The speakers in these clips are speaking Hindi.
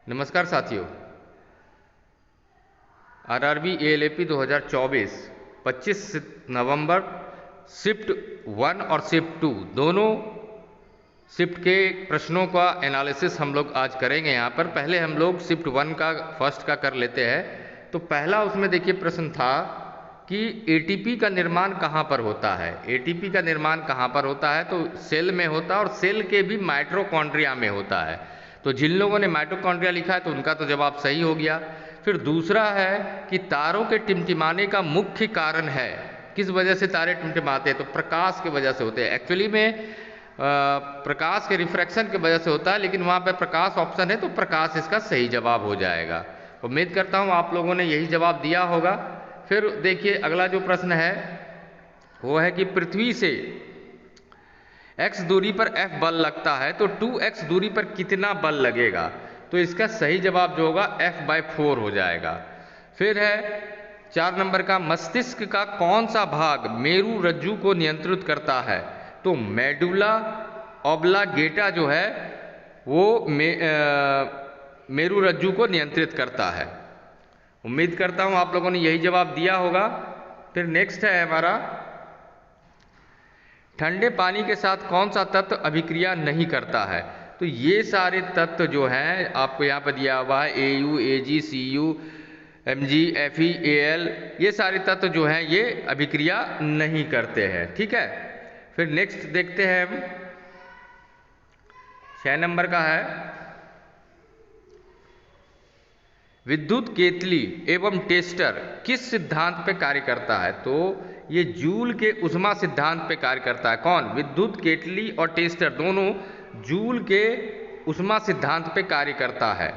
नमस्कार साथियों। आरआरबी एएलएपी 2024 25 नवंबर शिफ्ट 1 और शिफ्ट 2 दोनों शिफ्ट के प्रश्नों का एनालिसिस हम लोग आज करेंगे। यहाँ पर पहले हम लोग शिफ्ट 1 का फर्स्ट का कर लेते हैं। तो पहला उसमें देखिए प्रश्न था कि एटीपी का निर्माण कहाँ पर होता है। एटीपी का निर्माण कहाँ पर होता है? तो सेल में होता है और सेल के भी माइटोकॉन्ड्रिया में होता है। तो जिन लोगों ने माइटोकॉन्ड्रिया लिखा है तो उनका तो जवाब सही हो गया। फिर दूसरा है कि तारों के टिमटिमाने का मुख्य कारण है। किस वजह से तारे टिमटिमाते हैं? तो प्रकाश की वजह से होते हैं। एक्चुअली में प्रकाश के रिफ्रैक्शन की वजह से होता है, लेकिन वहाँ पर प्रकाश ऑप्शन है तो प्रकाश इसका सही जवाब हो जाएगा। उम्मीद करता हूँ आप लोगों ने यही जवाब दिया होगा। फिर देखिए अगला जो प्रश्न है वो है कि पृथ्वी से x दूरी पर F बल लगता है तो 2x दूरी पर कितना बल लगेगा? तो इसका सही जवाब जो होगा F/4 हो जाएगा। फिर है 4 नंबर का, मस्तिष्क का कौन सा भाग मेरु रज्जु को नियंत्रित करता है? तो मेडुला ऑब्लांगेटा जो है वो मेरु रज्जु को नियंत्रित करता है। उम्मीद करता हूं आप लोगों ने यही जवाब दिया होगा। फिर नेक्स्ट है हमारा, ठंडे पानी के साथ कौन सा तत्व अभिक्रिया नहीं करता है? तो ये सारे तत्व जो हैं आपको यहाँ पर दिया हुआ है, AU, AG, CU, MG, Fe, Al, ये सारे तत्व जो हैं ये अभिक्रिया नहीं करते हैं। ठीक है। फिर नेक्स्ट देखते हैं हम 6 नंबर का है, विद्युत केतली एवं टेस्टर किस सिद्धांत पे कार्य करता है? तो ये जूल के उष्मा सिद्धांत पे कार्य करता है। कौन? विद्युत केतली और टेस्टर दोनों जूल के उष्मा सिद्धांत पे कार्य करता है।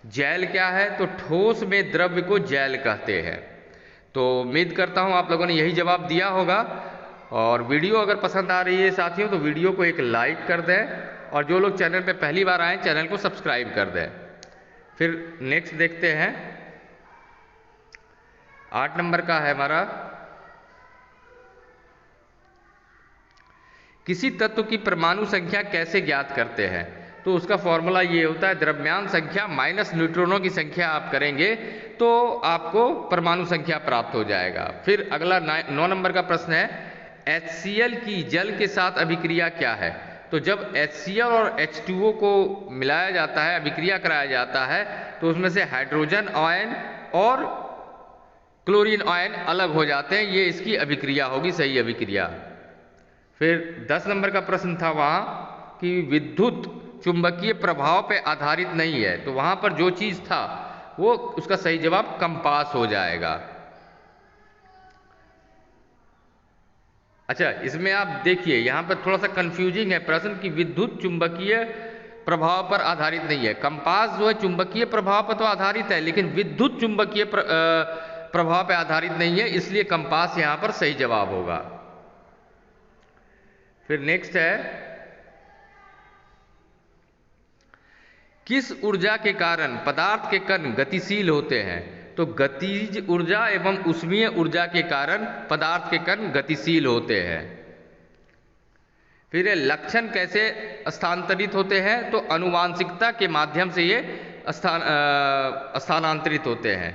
जैल क्या है? तो ठोस में द्रव्य को जैल कहते हैं। तो उम्मीद करता हूँ आप लोगों ने यही जवाब दिया होगा। और वीडियो अगर पसंद आ रही है साथियों तो वीडियो को एक लाइक कर दें और जो लोग चैनल पे पहली बार आए चैनल को सब्सक्राइब कर दें। फिर नेक्स्ट देखते हैं 8 नंबर का है हमारा, किसी तत्व की परमाणु संख्या कैसे ज्ञात करते हैं? तो उसका फॉर्मूला ये होता है, द्रव्यमान संख्या माइनस न्यूट्रॉनों की संख्या आप करेंगे तो आपको परमाणु संख्या प्राप्त हो जाएगा। फिर अगला 9 नंबर का प्रश्न है, HCl की जल के साथ अभिक्रिया क्या है? तो जब HCl और H2O को मिलाया जाता है, अभिक्रिया कराया जाता है, तो उसमें से हाइड्रोजन आयन और क्लोरीन आयन अलग हो जाते हैं। ये इसकी अभिक्रिया होगी, सही अभिक्रिया। फिर 10 नंबर का प्रश्न था वहाँ कि विद्युत चुंबकीय प्रभाव पे आधारित नहीं है, तो वहाँ पर जो चीज़ था वो उसका सही जवाब कंपास हो जाएगा। अच्छा, इसमें आप देखिए यहाँ पर थोड़ा सा कंफ्यूजिंग है प्रश्न कि विद्युत चुंबकीय प्रभाव पर आधारित नहीं है। कंपास जो है चुंबकीय प्रभाव पर तो आधारित है, लेकिन विद्युत चुंबकीय प्रभाव पर आधारित नहीं है, इसलिए कंपास यहाँ पर सही जवाब होगा। फिर नेक्स्ट है, किस ऊर्जा के कारण पदार्थ के कण गतिशील होते हैं? तो गतिज ऊर्जा एवं ऊष्मीय ऊर्जा के कारण पदार्थ के कण गतिशील होते हैं। फिर लक्षण कैसे स्थानांतरित होते हैं? तो आनुवांशिकता के माध्यम से ये स्थानांतरित होते हैं।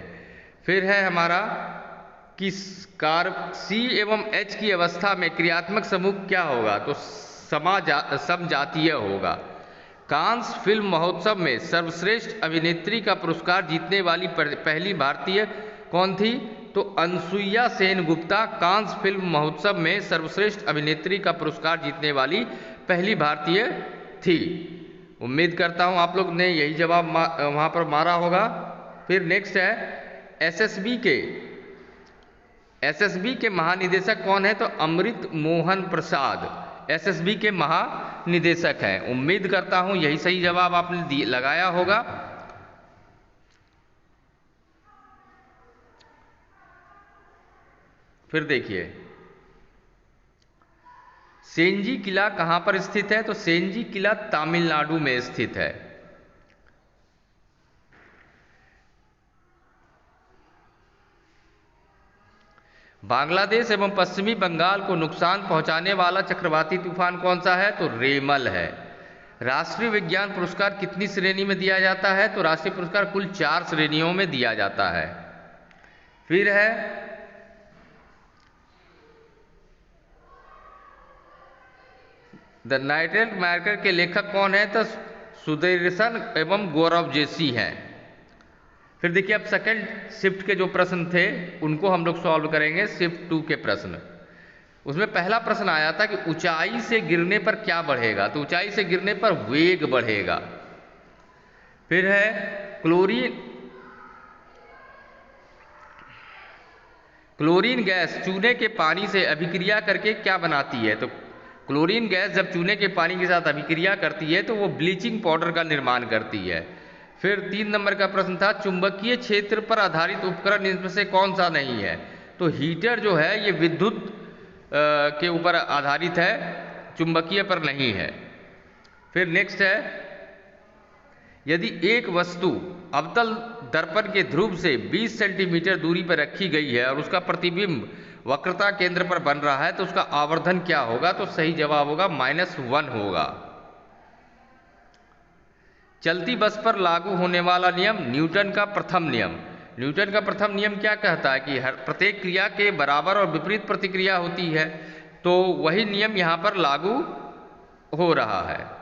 फिर है हमारा कि C एवं H की अवस्था में क्रियात्मक समूह क्या होगा? तो समजातीय होगा। कांस फिल्म महोत्सव में सर्वश्रेष्ठ अभिनेत्री का पुरस्कार जीतने वाली पहली भारतीय कौन थी? तो अनसुईया सेनगुप्ता कांस फिल्म महोत्सव में सर्वश्रेष्ठ अभिनेत्री का पुरस्कार जीतने वाली पहली भारतीय थी। उम्मीद करता हूँ आप लोग ने यही जवाब वहाँ पर मारा होगा। फिर नेक्स्ट है, एसएसबी के महानिदेशक कौन है? तो अमृत मोहन प्रसाद एसएसबी के महानिदेशक हैं। उम्मीद करता हूं यही सही जवाब आपने लगाया होगा। फिर देखिए सेंजी किला कहां पर स्थित है? तो सेंजी किला तमिलनाडु में स्थित है। बांग्लादेश एवं पश्चिमी बंगाल को नुकसान पहुंचाने वाला चक्रवाती तूफान कौन सा है? तो रेमल है। राष्ट्रीय विज्ञान पुरस्कार कितनी श्रेणी में दिया जाता है? तो राष्ट्रीय पुरस्कार कुल 4 श्रेणियों में दिया जाता है। फिर है द नाइटेड मार्कर के लेखक कौन है? तो सुदर्शन एवं गौरव जोशी हैं। फिर देखिए, अब सेकंड शिफ्ट के जो प्रश्न थे उनको हम लोग सॉल्व करेंगे। शिफ्ट 2 के प्रश्न, उसमें पहला प्रश्न आया था कि ऊंचाई से गिरने पर क्या बढ़ेगा? तो ऊंचाई से गिरने पर वेग बढ़ेगा। फिर है क्लोरीन गैस चूने के पानी से अभिक्रिया करके क्या बनाती है? तो क्लोरीन गैस जब चूने के पानी के साथ अभिक्रिया करती है तो वो ब्लीचिंग पाउडर का निर्माण करती है। फिर 3 नंबर का प्रश्न था चुंबकीय क्षेत्र पर आधारित उपकरण इनमें से कौन सा नहीं है? तो हीटर जो है ये विद्युत के ऊपर आधारित है, चुंबकीय पर नहीं है। फिर नेक्स्ट है, यदि एक वस्तु अवतल दर्पण के ध्रुव से 20 सेंटीमीटर दूरी पर रखी गई है और उसका प्रतिबिंब वक्रता केंद्र पर बन रहा है तो उसका आवर्धन क्या होगा? तो सही जवाब होगा -1 होगा। चलती बस पर लागू होने वाला नियम न्यूटन का प्रथम नियम। न्यूटन का प्रथम नियम क्या कहता है कि हर प्रत्येक क्रिया के बराबर और विपरीत प्रतिक्रिया होती है, तो वही नियम यहां पर लागू हो रहा है।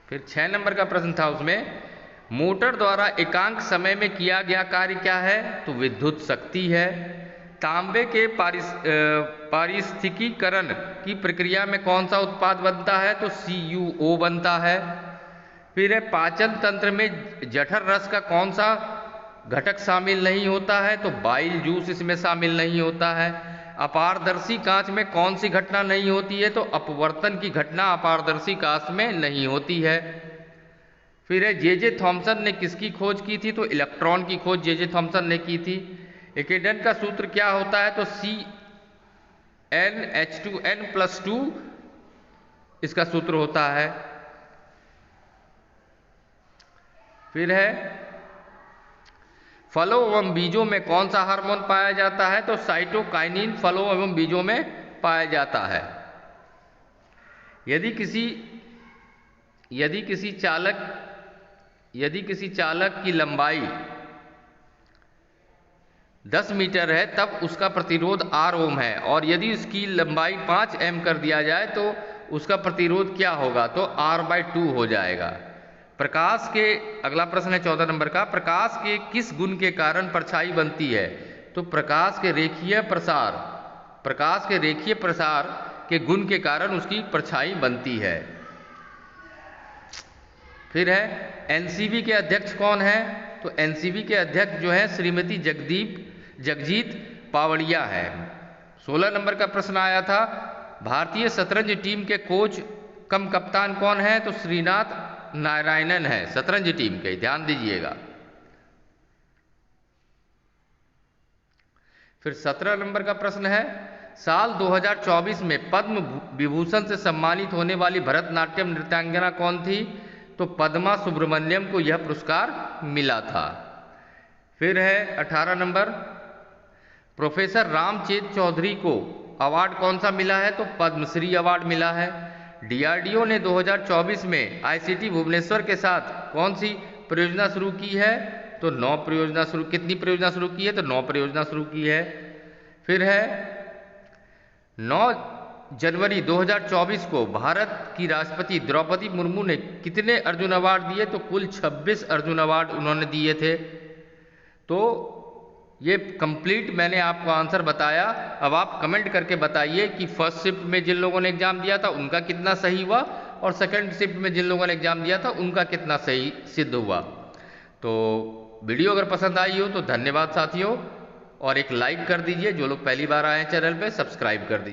फिर 6 नंबर का प्रश्न था, उसमें मोटर द्वारा एकांक समय में किया गया कार्य क्या है? तो विद्युत शक्ति है। तांबे के पारिस्थितिकीकरण की प्रक्रिया में कौन सा उत्पाद बनता है? तो CuO बनता है। फिर है पाचन तंत्र में जठर रस का कौन सा घटक शामिल नहीं होता है? तो बाइल जूस इसमें शामिल नहीं होता है। अपारदर्शी कांच में कौन सी घटना नहीं होती है? तो अपवर्तन की घटना अपारदर्शी कांच में नहीं होती है। फिर है जे थॉमसन ने किसकी खोज की थी? तो इलेक्ट्रॉन की खोज जे थॉमसन ने की थी। एकेडन का सूत्र क्या होता है? तो CnH2n+2 इसका सूत्र होता है। फिर है फलों एवं बीजों में कौन सा हार्मोन पाया जाता है? तो साइटोकाइनिन फलों एवं बीजों में पाया जाता है। यदि किसी चालक की लंबाई 10 मीटर है तब उसका प्रतिरोध R ओम है, और यदि उसकी लंबाई 5 m कर दिया जाए तो उसका प्रतिरोध क्या होगा? तो R/2 हो जाएगा। प्रकाश के, अगला प्रश्न है 14 नंबर का, प्रकाश के किस गुण के कारण परछाई बनती है? तो प्रकाश के रेखीय प्रसार के गुण के कारण उसकी परछाई बनती है। फिर है एनसीबी के अध्यक्ष कौन है? तो एनसीबी के अध्यक्ष जो है श्रीमती जगजीत पावड़िया है। 16 नंबर का प्रश्न आया था, भारतीय शतरंज टीम के कोच कम कप्तान कौन है? तो श्रीनाथ नारायणन है शतरंज टीम के, ध्यान दीजिएगा। फिर 17 नंबर का प्रश्न है, साल 2024 में पद्म विभूषण से सम्मानित होने वाली भरतनाट्यम नृत्यांगना कौन थी? तो पद्मा सुब्रमण्यम को यह पुरस्कार मिला था। फिर है 18 नंबर, प्रोफेसर रामचेत चौधरी को अवार्ड कौन सा मिला है? तो पद्मश्री अवार्ड मिला है। डीआरडीओ ने 2024 में आईसीटी भुवनेश्वर के साथ कौन सी परियोजना शुरू की है? तो 9 परियोजना शुरू, कितनी परियोजना शुरू की है? तो 9 परियोजना शुरू की है। फिर है 9 जनवरी 2024 को भारत की राष्ट्रपति द्रौपदी मुर्मू ने कितने अर्जुन अवार्ड दिए? तो कुल 26 अर्जुन अवार्ड उन्होंने दिए थे। तो ये कंप्लीट मैंने आपको आंसर बताया। अब आप कमेंट करके बताइए कि फर्स्ट शिफ्ट में जिन लोगों ने एग्जाम दिया था उनका कितना सही हुआ और सेकंड शिफ्ट में जिन लोगों ने एग्जाम दिया था उनका कितना सही सिद्ध हुआ। तो वीडियो अगर पसंद आई हो तो धन्यवाद साथियों, और एक लाइक कर दीजिए। जो लोग पहली बार आए हैं चैनल पे सब्सक्राइब कर दीजिए।